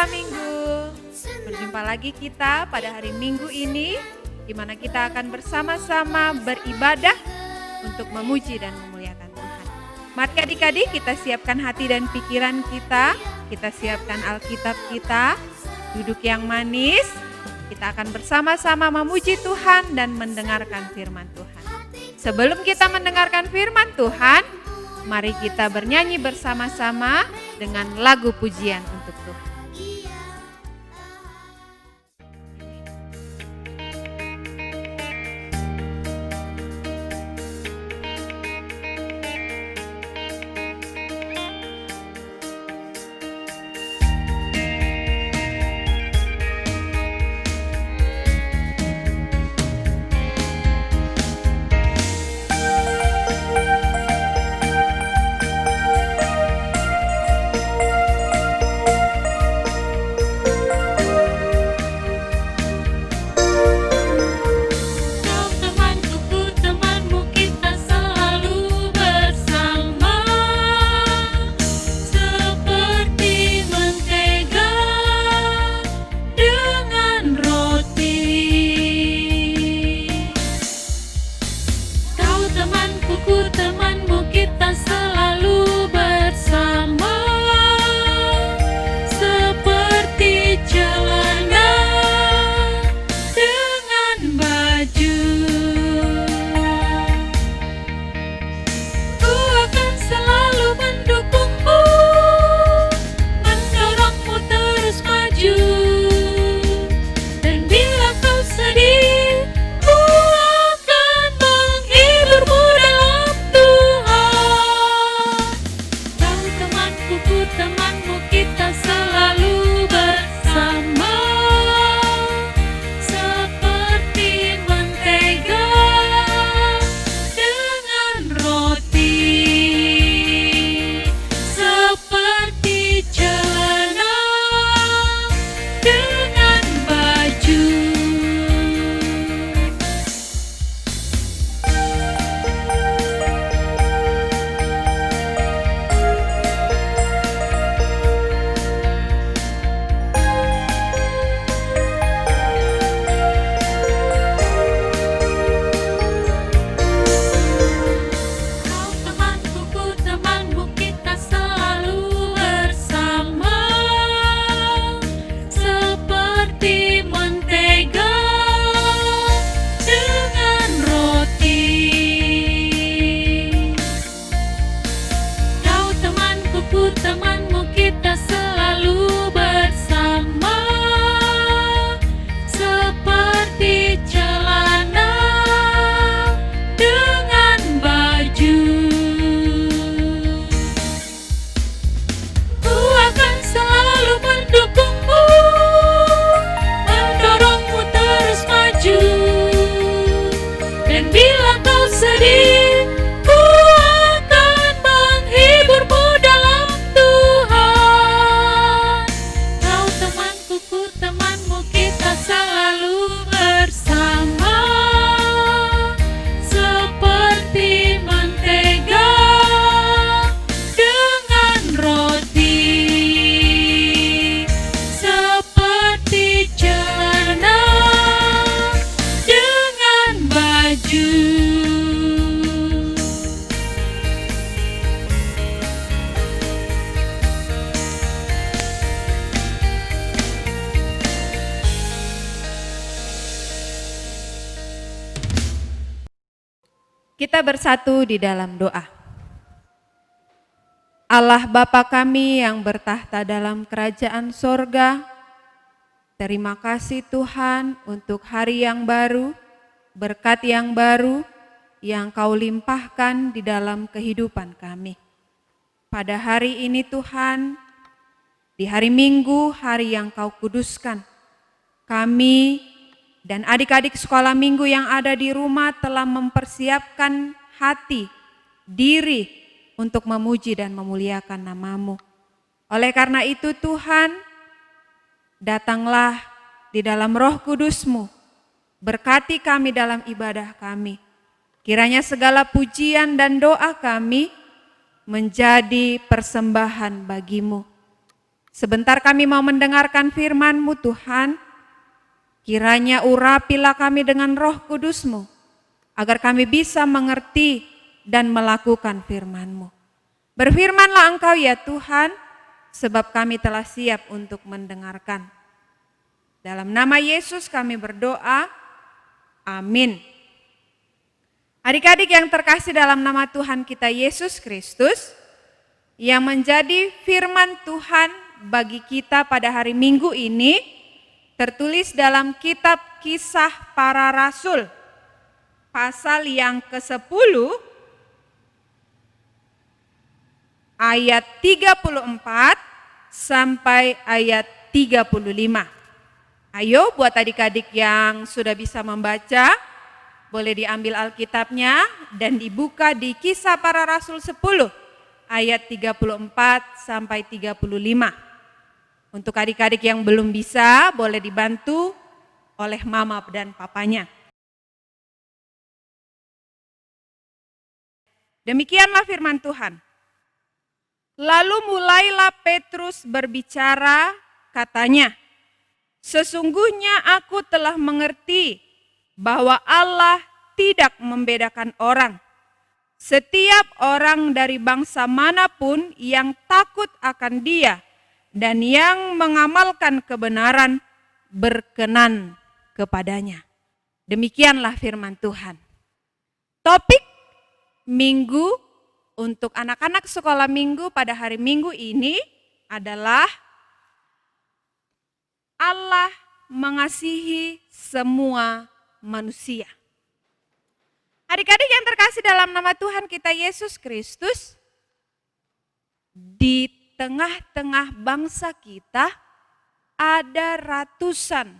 Sekolah Minggu. Berjumpa lagi kita pada hari Minggu ini, di mana kita akan bersama-sama beribadah untuk memuji dan memuliakan Tuhan. Mari adik-adik kita siapkan hati dan pikiran kita siapkan Alkitab kita, duduk yang manis, kita akan bersama-sama memuji Tuhan dan mendengarkan firman Tuhan. Sebelum kita mendengarkan firman Tuhan, mari kita bernyanyi bersama-sama dengan lagu pujian untuk Tuhan. Kita bersatu di dalam doa. Allah Bapa kami yang bertahta dalam kerajaan sorga, terima kasih Tuhan untuk hari yang baru, berkat yang baru yang Kau limpahkan di dalam kehidupan kami. Pada hari ini Tuhan, di hari Minggu, hari yang Kau kuduskan, kami dan adik-adik sekolah minggu yang ada di rumah telah mempersiapkan hati, diri untuk memuji dan memuliakan nama-Mu. Oleh karena itu Tuhan, datanglah di dalam Roh Kudus-Mu, berkati kami dalam ibadah kami. Kiranya segala pujian dan doa kami menjadi persembahan bagi-Mu. Sebentar kami mau mendengarkan firman-Mu Tuhan, kiranya urapilah kami dengan Roh Kudus-Mu, agar kami bisa mengerti dan melakukan firman-Mu. Berfirmanlah Engkau ya Tuhan, sebab kami telah siap untuk mendengarkan. Dalam nama Yesus kami berdoa, amin. Adik-adik yang terkasih dalam nama Tuhan kita Yesus Kristus, yang menjadi firman Tuhan bagi kita pada hari Minggu ini, tertulis dalam kitab Kisah Para Rasul, pasal yang ke-10, ayat 34 sampai ayat 35. Ayo buat adik-adik yang sudah bisa membaca, boleh diambil Alkitabnya dan dibuka di Kisah Para Rasul 10 ayat 34 sampai 35. Untuk adik-adik yang belum bisa, boleh dibantu oleh mama dan papanya. Demikianlah firman Tuhan. Lalu mulailah Petrus berbicara, katanya, "Sesungguhnya aku telah mengerti bahwa Allah tidak membedakan orang. Setiap orang dari bangsa manapun yang takut akan Dia dan yang mengamalkan kebenaran berkenan kepadanya." Demikianlah firman Tuhan. Topik minggu untuk anak-anak sekolah minggu pada hari Minggu ini adalah Allah mengasihi semua manusia. Adik-adik yang terkasih dalam nama Tuhan kita Yesus Kristus, di tengah-tengah bangsa kita ada ratusan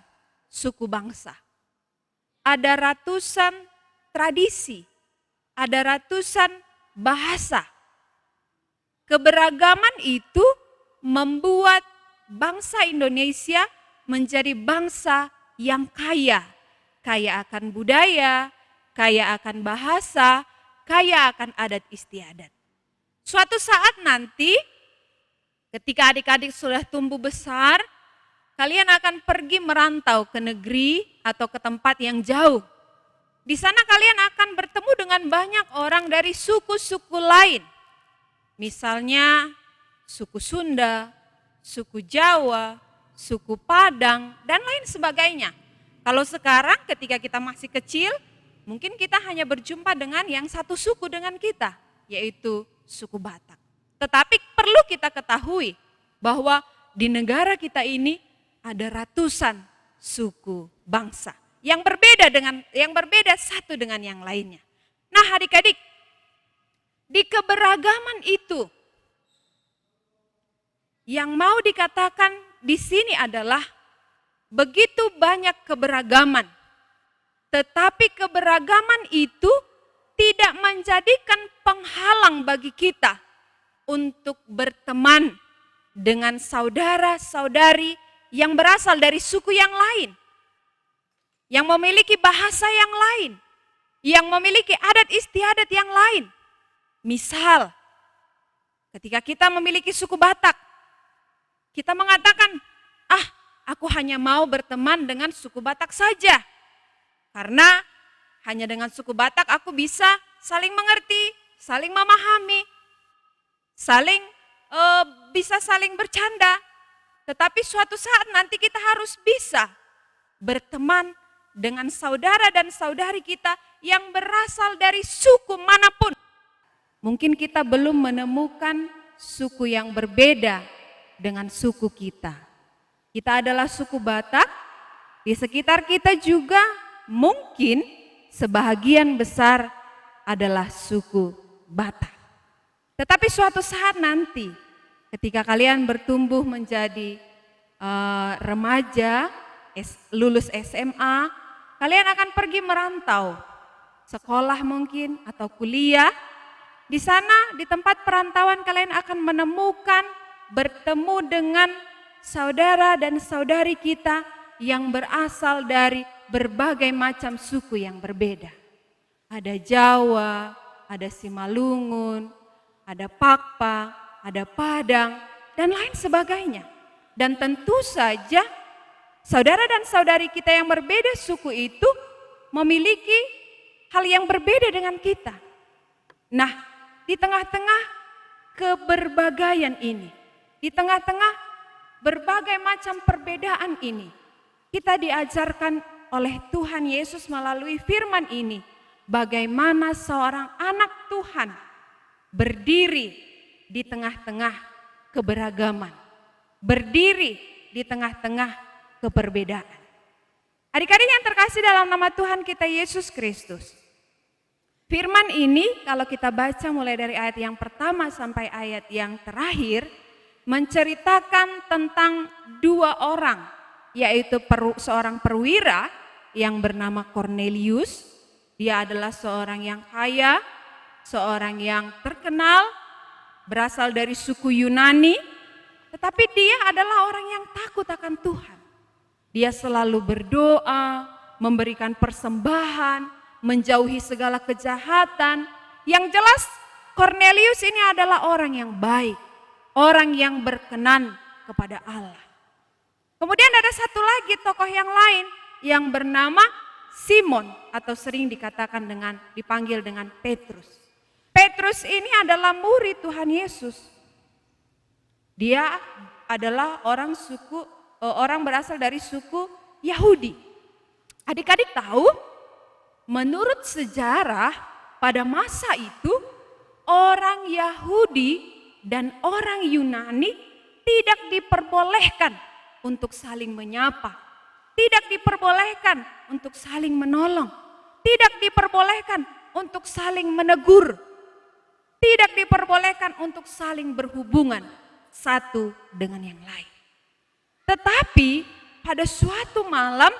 suku bangsa, ada ratusan tradisi, ada ratusan bahasa. Keberagaman itu membuat bangsa Indonesia menjadi bangsa yang kaya, kaya akan budaya, kaya akan bahasa, kaya akan adat istiadat. Suatu saat nanti ketika adik-adik sudah tumbuh besar, kalian akan pergi merantau ke negeri atau ke tempat yang jauh. Di sana kalian akan bertemu dengan banyak orang dari suku-suku lain. Misalnya suku Sunda, suku Jawa, suku Padang, dan lain sebagainya. Kalau sekarang ketika kita masih kecil, mungkin kita hanya berjumpa dengan yang satu suku dengan kita, yaitu suku Batak. Tetapi perlu kita ketahui bahwa di negara kita ini ada ratusan suku bangsa yang berbeda satu dengan yang lainnya. Nah, adik-adik, di keberagaman itu yang mau dikatakan di sini adalah begitu banyak keberagaman. Tetapi keberagaman itu tidak menjadikan penghalang bagi kita untuk berteman dengan saudara-saudari yang berasal dari suku yang lain, yang memiliki bahasa yang lain, yang memiliki adat istiadat yang lain. Misal, ketika kita memiliki suku Batak, kita mengatakan, aku hanya mau berteman dengan suku Batak saja. Karena hanya dengan suku Batak aku bisa saling mengerti, saling memahami, bisa saling bercanda. Tetapi suatu saat nanti kita harus bisa berteman dengan saudara dan saudari kita yang berasal dari suku manapun. Mungkin kita belum menemukan suku yang berbeda dengan suku kita. Kita adalah suku Batak, di sekitar kita juga mungkin sebahagian besar adalah suku Batak. Tetapi suatu saat nanti ketika kalian bertumbuh menjadi remaja, lulus SMA, kalian akan pergi merantau, sekolah mungkin atau kuliah. Di sana di tempat perantauan kalian akan menemukan, bertemu dengan saudara dan saudari kita yang berasal dari berbagai macam suku yang berbeda. Ada Jawa, ada Simalungun, ada Pakpak, ada Padang, dan lain sebagainya. Dan tentu saja saudara dan saudari kita yang berbeda suku itu memiliki hal yang berbeda dengan kita. Nah, di tengah-tengah keberbagaian ini, di tengah-tengah berbagai macam perbedaan ini, kita diajarkan oleh Tuhan Yesus melalui firman ini, bagaimana seorang anak Tuhan berdiri di tengah-tengah keberagaman, berdiri di tengah-tengah keperbedaan. Adik-adik yang terkasih dalam nama Tuhan kita Yesus Kristus, firman ini kalau kita baca mulai dari ayat yang pertama sampai ayat yang terakhir, menceritakan tentang dua orang, yaitu seorang perwira yang bernama Cornelius. Dia adalah seorang yang kaya, seorang yang terkenal, berasal dari suku Yunani, tetapi dia adalah orang yang takut akan Tuhan. Dia selalu berdoa, memberikan persembahan, menjauhi segala kejahatan. Yang jelas Cornelius ini adalah orang yang baik, orang yang berkenan kepada Allah. Kemudian ada satu lagi tokoh yang lain yang bernama Simon atau sering dipanggil dengan Petrus. Petrus ini adalah murid Tuhan Yesus. Dia adalah orang berasal dari suku Yahudi. Adik-adik tahu, menurut sejarah pada masa itu orang Yahudi dan orang Yunani tidak diperbolehkan untuk saling menyapa, tidak diperbolehkan untuk saling menolong, tidak diperbolehkan untuk saling menegur, tidak diperbolehkan untuk saling berhubungan satu dengan yang lain. Tetapi pada suatu malam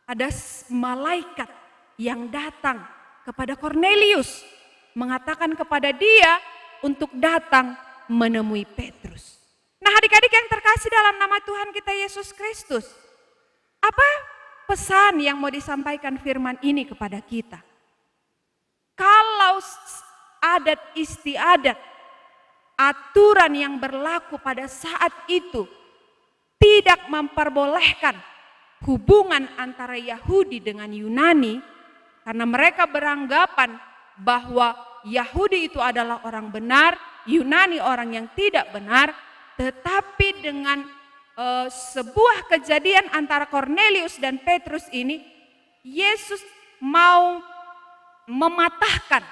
ada malaikat yang datang kepada Cornelius, mengatakan kepada dia untuk datang menemui Petrus. Nah, adik-adik yang terkasih dalam nama Tuhan kita Yesus Kristus, apa pesan yang mau disampaikan firman ini kepada kita? Kalau adat istiadat, aturan yang berlaku pada saat itu tidak memperbolehkan hubungan antara Yahudi dengan Yunani, karena mereka beranggapan bahwa Yahudi itu adalah orang benar, Yunani orang yang tidak benar. Tetapi dengan sebuah kejadian antara Cornelius dan Petrus ini, Yesus mau mematahkan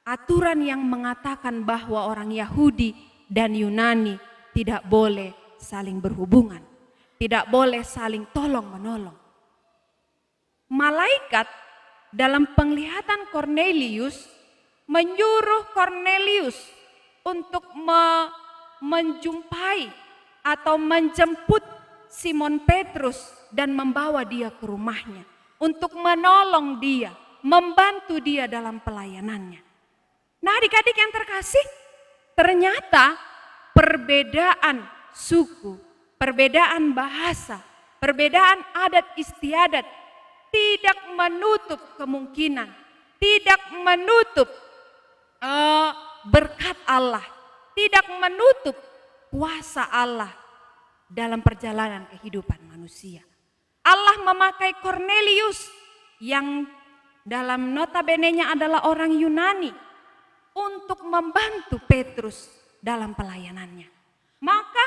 aturan yang mengatakan bahwa orang Yahudi dan Yunani tidak boleh saling berhubungan, tidak boleh saling tolong-menolong. Malaikat dalam penglihatan Cornelius menyuruh Cornelius untuk menjumpai atau menjemput Simon Petrus dan membawa dia ke rumahnya untuk menolong dia, membantu dia dalam pelayanannya. Nah, adik-adik yang terkasih, ternyata perbedaan suku, perbedaan bahasa, perbedaan adat istiadat tidak menutup kemungkinan, tidak menutup berkat Allah, tidak menutup kuasa Allah dalam perjalanan kehidupan manusia. Allah memakai Cornelius yang dalam notabene-nya adalah orang Yunani untuk membantu Petrus dalam pelayanannya. Maka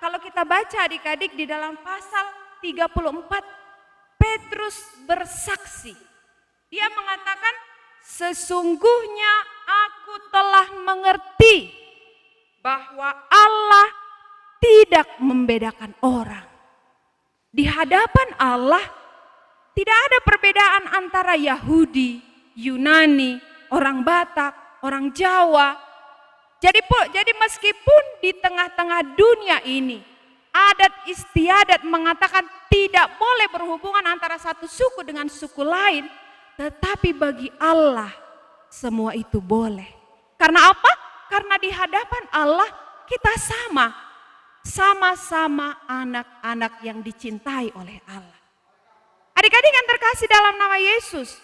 kalau kita baca adik-adik di dalam pasal 34, Petrus bersaksi. Dia mengatakan, sesungguhnya aku telah mengerti bahwa Allah tidak membedakan orang. Di hadapan Allah tidak ada perbedaan antara Yahudi, Yunani, orang Batak, orang Jawa. Jadi meskipun di tengah-tengah dunia ini adat istiadat mengatakan tidak boleh berhubungan antara satu suku dengan suku lain, tetapi bagi Allah semua itu boleh. Karena apa? Karena di hadapan Allah kita sama-sama anak-anak yang dicintai oleh Allah. Adik-adik yang terkasih dalam nama Yesus,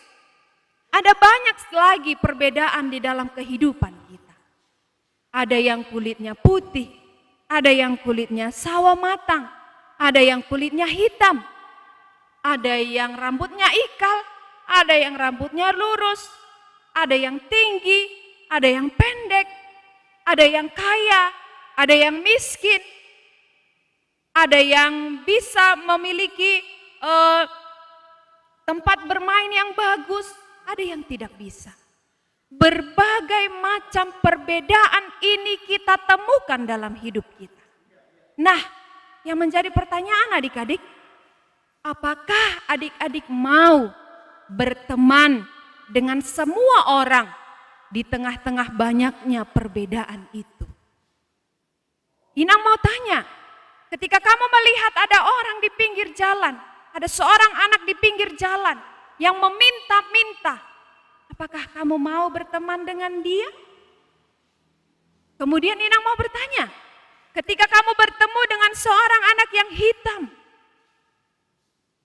ada banyak lagi perbedaan di dalam kehidupan kita. Ada yang kulitnya putih, ada yang kulitnya sawo matang, ada yang kulitnya hitam, ada yang rambutnya ikal, ada yang rambutnya lurus, ada yang tinggi, ada yang pendek, ada yang kaya, ada yang miskin, ada yang bisa memiliki tempat bermain yang bagus, ada yang tidak bisa. Berbagai macam perbedaan ini kita temukan dalam hidup kita. Nah, yang menjadi pertanyaan adik-adik, apakah adik-adik mau berteman dengan semua orang di tengah-tengah banyaknya perbedaan itu? Inang mau tanya, ketika kamu melihat ada orang di pinggir jalan, ada seorang anak di pinggir jalan yang meminta-minta, apakah kamu mau berteman dengan dia? Kemudian Inang mau bertanya, ketika kamu bertemu dengan seorang anak yang hitam,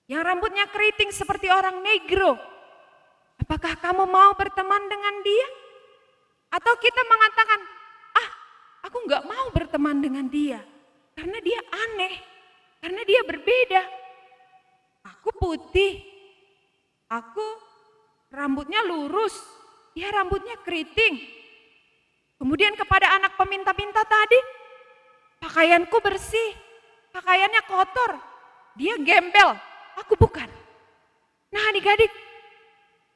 yang rambutnya keriting seperti orang negro, apakah kamu mau berteman dengan dia? Atau kita mengatakan, aku nggak mau berteman dengan dia, karena dia aneh, karena dia berbeda. Aku putih, aku rambutnya lurus, dia rambutnya keriting. Kemudian kepada anak peminta-minta tadi, pakaianku bersih, pakaiannya kotor, dia gembel, aku bukan. Nah adik-adik,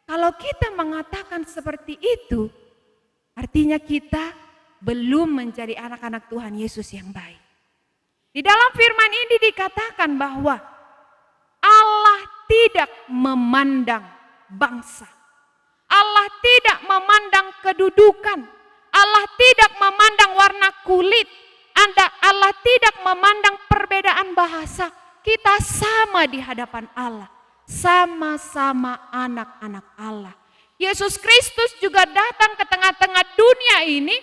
kalau kita mengatakan seperti itu, artinya kita belum menjadi anak-anak Tuhan Yesus yang baik. Di dalam firman ini dikatakan bahwa Allah tidak memandang bangsa. Allah tidak memandang kedudukan. Allah tidak memandang warna kulit. Allah tidak memandang perbedaan bahasa. Kita sama di hadapan Allah. Sama-sama anak-anak Allah. Yesus Kristus juga datang ke tengah-tengah dunia ini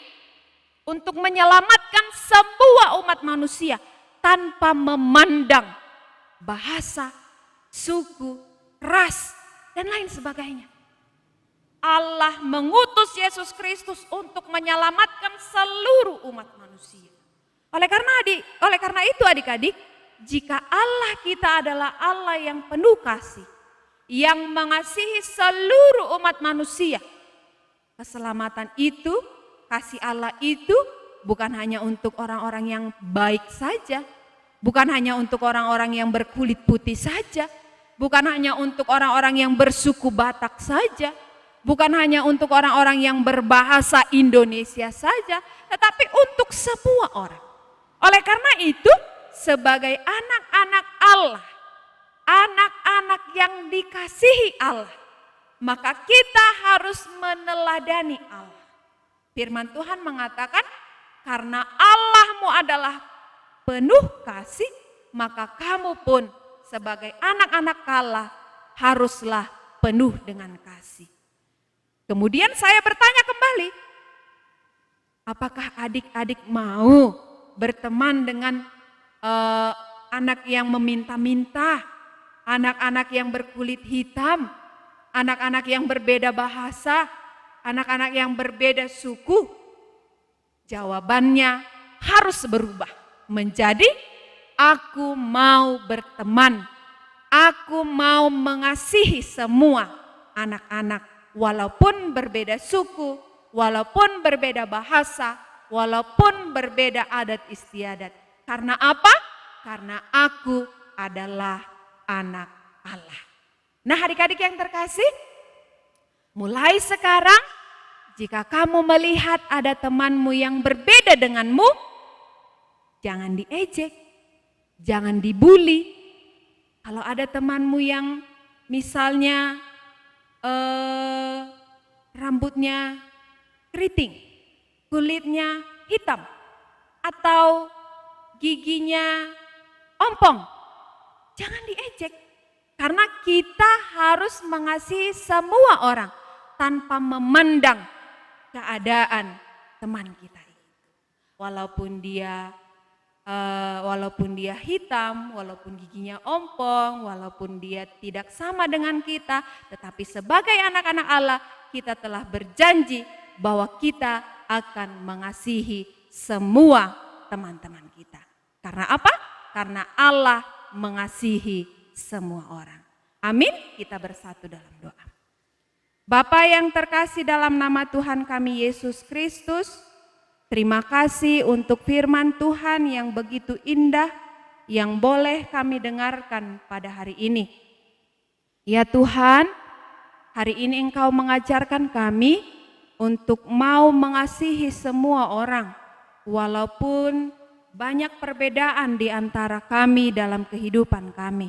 untuk menyelamatkan semua umat manusia tanpa memandang bahasa, suku, ras, dan lain sebagainya. Allah mengutus Yesus Kristus untuk menyelamatkan seluruh umat manusia. Oleh karena itu adik-adik, jika Allah kita adalah Allah yang penuh kasih, yang mengasihi seluruh umat manusia, keselamatan itu, kasih Allah itu bukan hanya untuk orang-orang yang baik saja, bukan hanya untuk orang-orang yang berkulit putih saja, bukan hanya untuk orang-orang yang bersuku Batak saja, bukan hanya untuk orang-orang yang berbahasa Indonesia saja, tetapi untuk semua orang. Oleh karena itu, sebagai anak-anak Allah, anak-anak yang dikasihi Allah, maka kita harus meneladani Allah. Firman Tuhan mengatakan, karena Allahmu adalah penuh kasih, maka kamu pun sebagai anak-anak Allah haruslah penuh dengan kasih. Kemudian saya bertanya kembali, apakah adik-adik mau berteman dengan anak yang meminta-minta, anak-anak yang berkulit hitam, anak-anak yang berbeda bahasa, anak-anak yang berbeda suku? Jawabannya harus berubah menjadi aku mau berteman, aku mau mengasihi semua anak-anak walaupun berbeda suku, walaupun berbeda bahasa, walaupun berbeda adat istiadat. Karena apa? Karena aku adalah anak Allah. Nah adik-adik yang terkasih, mulai sekarang jika kamu melihat ada temanmu yang berbeda denganmu, jangan diejek, jangan dibully. Kalau ada temanmu yang misalnya rambutnya keriting, kulitnya hitam, atau giginya ompong, jangan diejek. Karena kita harus mengasihi semua orang tanpa memandang keadaan teman kita itu. Walaupun dia hitam, walaupun giginya ompong, walaupun dia tidak sama dengan kita, tetapi sebagai anak-anak Allah kita telah berjanji bahwa kita akan mengasihi semua teman-teman kita. Karena apa? Karena Allah mengasihi semua orang. Amin. Kita bersatu dalam doa. Bapa yang terkasih, dalam nama Tuhan kami Yesus Kristus, terima kasih untuk firman Tuhan yang begitu indah yang boleh kami dengarkan pada hari ini. Ya Tuhan, hari ini Engkau mengajarkan kami untuk mau mengasihi semua orang, walaupun banyak perbedaan di antara kami dalam kehidupan kami.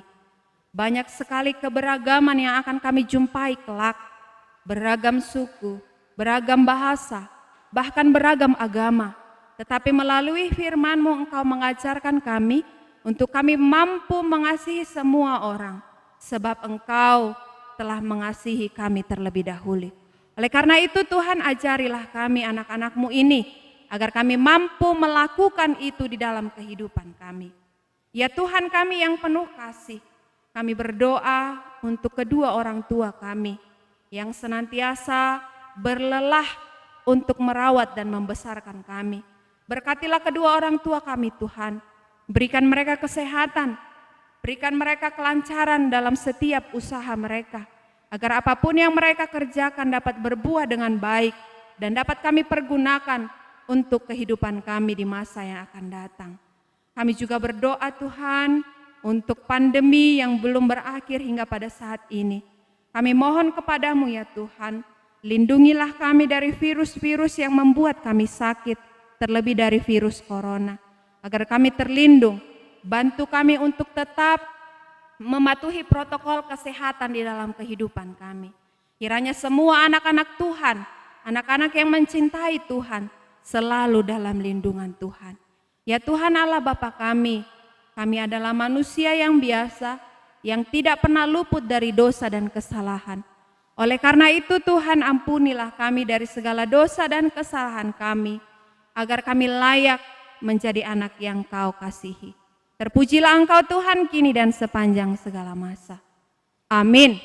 Banyak sekali keberagaman yang akan kami jumpai kelak, beragam suku, beragam bahasa, bahkan beragam agama. Tetapi melalui firman-Mu Engkau mengajarkan kami untuk kami mampu mengasihi semua orang, sebab Engkau telah mengasihi kami terlebih dahulu. Oleh karena itu Tuhan, ajarilah kami anak-anak-Mu ini, agar kami mampu melakukan itu di dalam kehidupan kami. Ya Tuhan kami yang penuh kasih, kami berdoa untuk kedua orang tua kami, yang senantiasa berlelah untuk merawat dan membesarkan kami. Berkatilah kedua orang tua kami Tuhan, berikan mereka kesehatan, berikan mereka kelancaran dalam setiap usaha mereka, agar apapun yang mereka kerjakan dapat berbuah dengan baik dan dapat kami pergunakan untuk kehidupan kami di masa yang akan datang. Kami juga berdoa Tuhan untuk pandemi yang belum berakhir hingga pada saat ini. Kami mohon kepadamu ya Tuhan, lindungilah kami dari virus-virus yang membuat kami sakit, terlebih dari virus corona. Agar kami terlindung, bantu kami untuk tetap mematuhi protokol kesehatan di dalam kehidupan kami. Kiranya semua anak-anak Tuhan, anak-anak yang mencintai Tuhan, selalu dalam lindungan Tuhan. Ya Tuhan Allah Bapa kami adalah manusia yang biasa, yang tidak pernah luput dari dosa dan kesalahan. Oleh karena itu Tuhan, ampunilah kami dari segala dosa dan kesalahan kami, agar kami layak menjadi anak yang Kau kasihi. Terpujilah Engkau Tuhan kini dan sepanjang segala masa. Amin.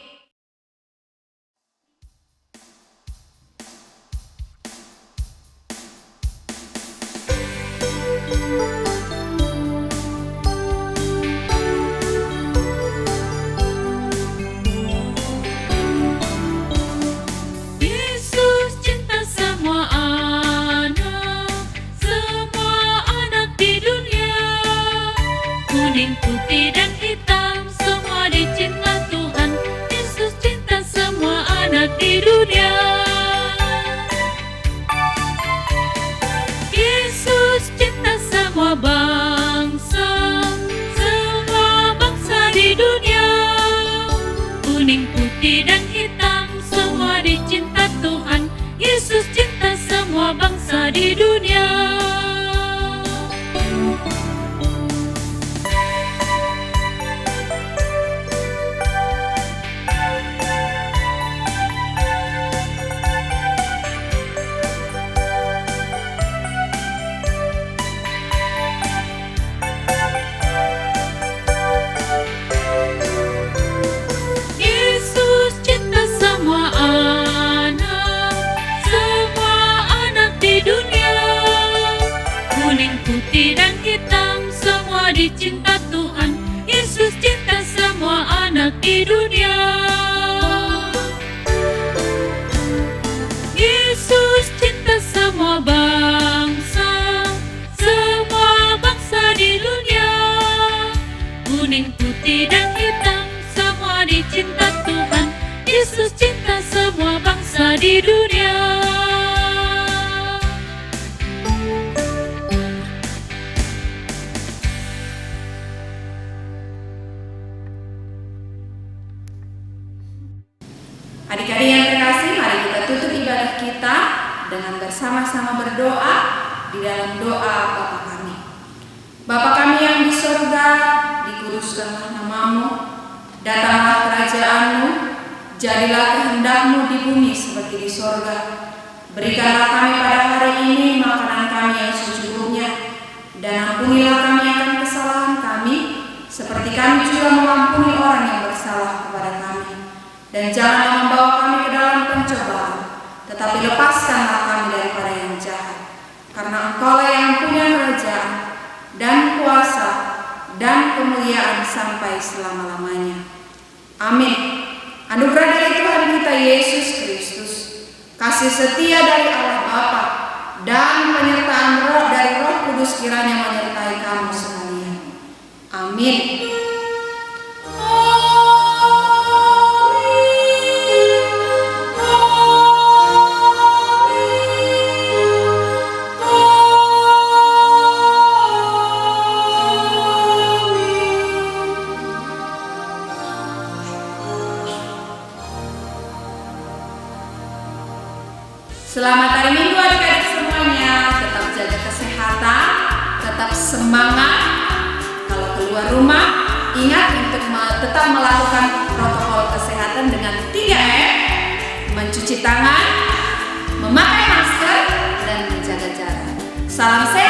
Kuning, putih, dan hitam, semua dicinta Tuhan. Yesus cinta semua anak di dunia. Yesus cinta semua bangsa di dunia. Kuning, putih, dan hitam, semua dicinta Tuhan. Yesus cinta semua bangsa di dunia. Dicinta Tuhan, Yesus cinta semua anak di dunia. Yesus cinta semua bangsa di dunia. Kuning, putih, dan hitam, semua dicinta Tuhan. Yesus cinta semua bangsa di dunia. Adik-adik yang terkasih, mari kita tutup ibadah kita dengan bersama-sama berdoa di dalam doa Bapa kami. Bapa kami yang di sorga, dikuduskanlah nama-Mu, datanglah kerajaan-Mu, jadilah kehendak-Mu di bumi seperti di sorga. Berikanlah kami pada hari ini makanan kami yang secukupnya, dan ampunilah kami akan kesalahan kami, seperti kami juga mengampuni orang yang bersalah kepada kami. Dan janganlah membawa kami ke dalam pencobaan, tetapi lepaskanlah kami daripada yang jahat. Karena Engkau-lah yang punya kerajaan, dan kuasa, dan kemuliaan sampai selama-lamanya. Amin. Anugerah dari Tuhan kita Yesus Kristus, kasih setia dari Allah Bapa, dan penyertaan roh dari Roh Kudus kiranya menyertai kamu sekalian. Amin. Selamat hari Minggu adik-adik semuanya. Tetap jaga kesehatan, tetap semangat. Kalau keluar rumah, ingat untuk tetap melakukan protokol kesehatan dengan 3M, mencuci tangan, memakai masker, dan menjaga jarak. Salam sehat.